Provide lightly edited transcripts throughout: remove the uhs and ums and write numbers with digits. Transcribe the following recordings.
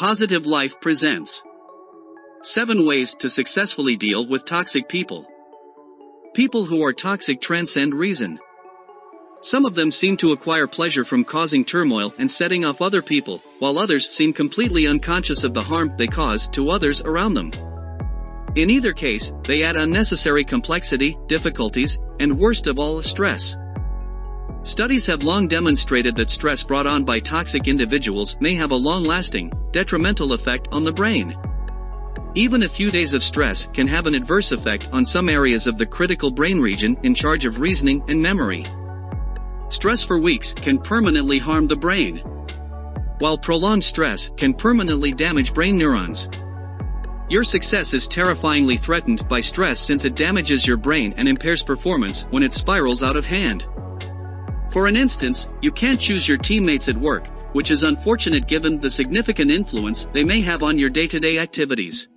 Positive Life presents 7 ways to successfully deal with toxic people. People who are toxic transcend reason. Some of them seem to acquire pleasure from causing turmoil and setting off other people, while others seem completely unconscious of the harm they cause to others around them. In either case, they add unnecessary complexity, difficulties, and worst of all, stress. Studies have long demonstrated that stress brought on by toxic individuals may have a long-lasting, detrimental effect on the brain. Even a few days of stress can have an adverse effect on some areas of the critical brain region in charge of reasoning and memory. Stress for weeks can permanently harm the brain, while prolonged stress can permanently damage brain neurons. Your success is terrifyingly threatened by stress since it damages your brain and impairs performance when it spirals out of hand. For an instance, you can't choose your teammates at work, which is unfortunate given the significant influence they may have on your day-to-day activities.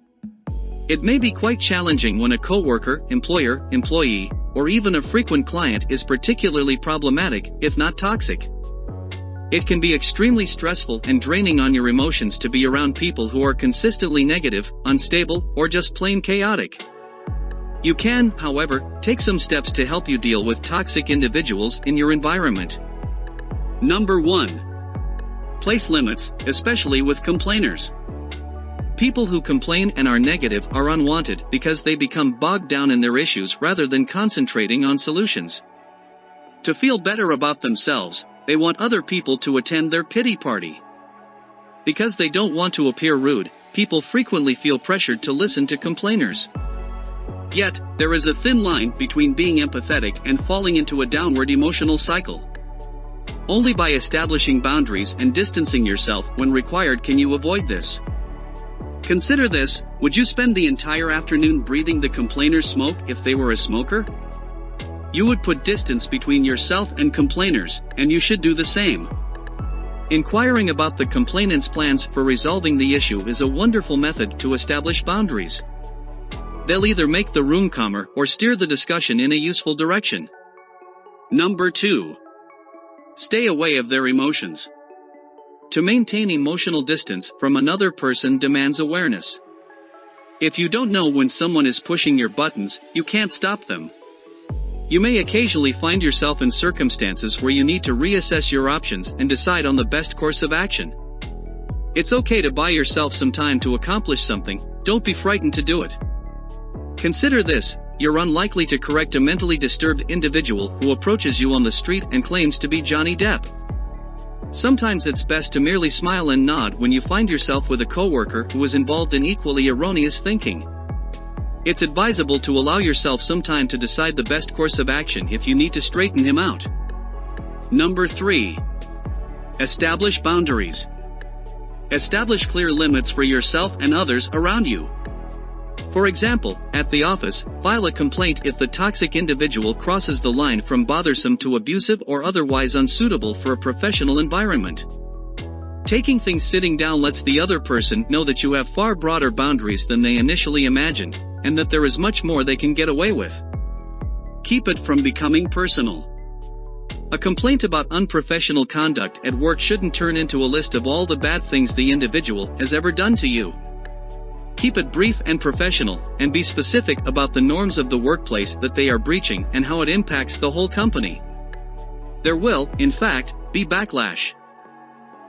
It may be quite challenging when a coworker, employer, employee, or even a frequent client is particularly problematic, if not toxic. It can be extremely stressful and draining on your emotions to be around people who are consistently negative, unstable, or just plain chaotic. You can, however, take some steps to help you deal with toxic individuals in your environment. Number 1. Place limits, especially with complainers. People who complain and are negative are unwanted because they become bogged down in their issues rather than concentrating on solutions. To feel better about themselves, they want other people to attend their pity party. Because they don't want to appear rude, people frequently feel pressured to listen to complainers. Yet, there is a thin line between being empathetic and falling into a downward emotional cycle. Only by establishing boundaries and distancing yourself when required can you avoid this. Consider this: would you spend the entire afternoon breathing the complainer's smoke if they were a smoker? You would put distance between yourself and complainers, and you should do the same. Inquiring about the complainant's plans for resolving the issue is a wonderful method to establish boundaries. They'll either make the room calmer or steer the discussion in a useful direction. Number 2. Stay away of their emotions. To maintain emotional distance from another person demands awareness. If you don't know when someone is pushing your buttons, you can't stop them. You may occasionally find yourself in circumstances where you need to reassess your options and decide on the best course of action. It's okay to buy yourself some time to accomplish something, don't be frightened to do it. Consider this: you're unlikely to correct a mentally disturbed individual who approaches you on the street and claims to be Johnny Depp. Sometimes it's best to merely smile and nod when you find yourself with a coworker who is involved in equally erroneous thinking. It's advisable to allow yourself some time to decide the best course of action if you need to straighten him out. Number 3. Establish boundaries. Establish clear limits for yourself and others around you. For example, at the office, file a complaint if the toxic individual crosses the line from bothersome to abusive or otherwise unsuitable for a professional environment. Taking things sitting down lets the other person know that you have far broader boundaries than they initially imagined, and that there is much more they can get away with. Keep it from becoming personal. A complaint about unprofessional conduct at work shouldn't turn into a list of all the bad things the individual has ever done to you. Keep it brief and professional, and be specific about the norms of the workplace that they are breaching and how it impacts the whole company. There will, in fact, be backlash.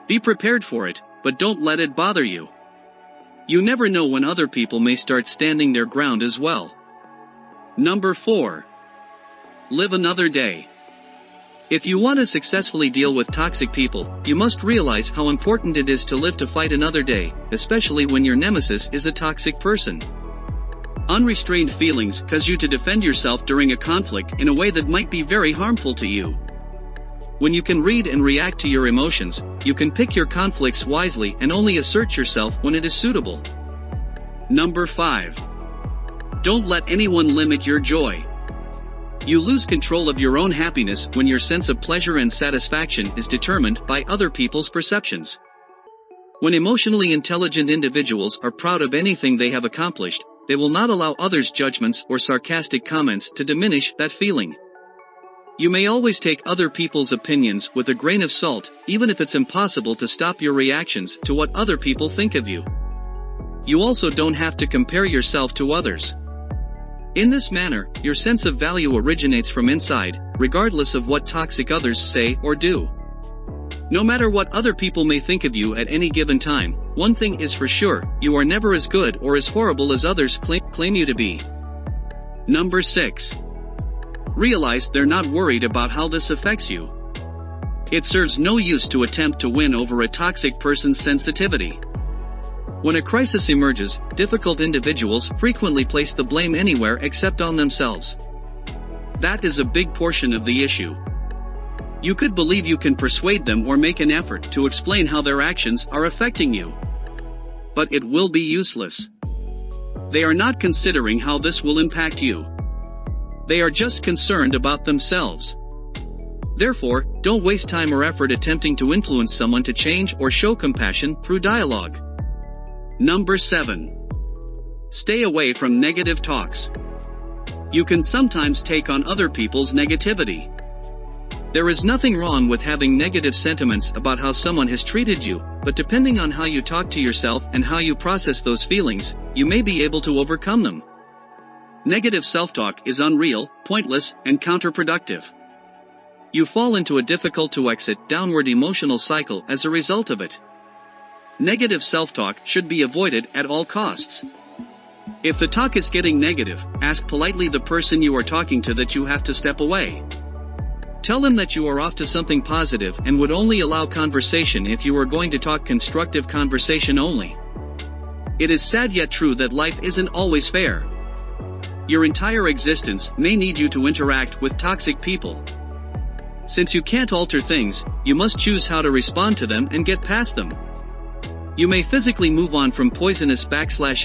Be prepared for it, but don't let it bother you. You never know when other people may start standing their ground as well. Number 4. Live another day. If you want to successfully deal with toxic people, you must realize how important it is to live to fight another day, especially when your nemesis is a toxic person. Unrestrained feelings cause you to defend yourself during a conflict in a way that might be very harmful to you. When you can read and react to your emotions, you can pick your conflicts wisely and only assert yourself when it is suitable. Number 5. Don't let anyone limit your joy. You lose control of your own happiness when your sense of pleasure and satisfaction is determined by other people's perceptions. When emotionally intelligent individuals are proud of anything they have accomplished, they will not allow others' judgments or sarcastic comments to diminish that feeling. You may always take other people's opinions with a grain of salt, even if it's impossible to stop your reactions to what other people think of you. You also don't have to compare yourself to others. In this manner, your sense of value originates from inside, regardless of what toxic others say or do. No matter what other people may think of you at any given time, one thing is for sure, you are never as good or as horrible as others claim you to be. Number 6. Realize they're not worried about how this affects you. It serves no use to attempt to win over a toxic person's sensitivity. When a crisis emerges, difficult individuals frequently place the blame anywhere except on themselves. That is a big portion of the issue. You could believe you can persuade them or make an effort to explain how their actions are affecting you. But it will be useless. They are not considering how this will impact you. They are just concerned about themselves. Therefore, don't waste time or effort attempting to influence someone to change or show compassion through dialogue. Number 7. Stay away from negative talks. You can sometimes take on other people's negativity. There is nothing wrong with having negative sentiments about how someone has treated you, but depending on how you talk to yourself and how you process those feelings, you may be able to overcome them. Negative self-talk is unreal, pointless, and counterproductive. You fall into a difficult-to-exit downward emotional cycle as a result of it. Negative self-talk should be avoided at all costs. If the talk is getting negative, ask politely the person you are talking to that you have to step away. Tell them that you are off to something positive and would only allow conversation if you are going to talk constructive conversation only. It is sad yet true that life isn't always fair. Your entire existence may need you to interact with toxic people. Since you can't alter things, you must choose how to respond to them and get past them. You may physically move on from poisonous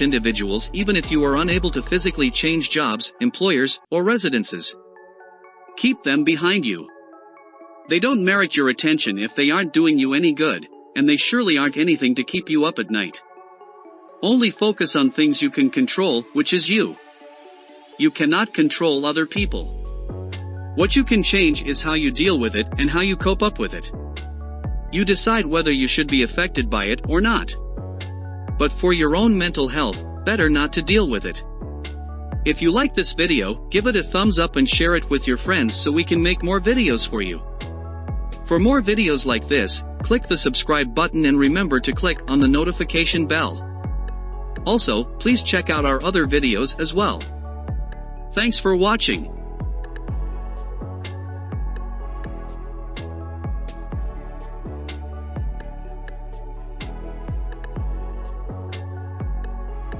/ individuals even if you are unable to physically change jobs, employers, or residences. Keep them behind you. They don't merit your attention if they aren't doing you any good, and they surely aren't anything to keep you up at night. Only focus on things you can control, which is you. You cannot control other people. What you can change is how you deal with it and how you cope up with it. You decide whether you should be affected by it or not. But for your own mental health, better not to deal with it. If you like this video, give it a thumbs up and share it with your friends so we can make more videos for you. For more videos like this, click the subscribe button and remember to click on the notification bell. Also, please check out our other videos as well. Thanks for watching.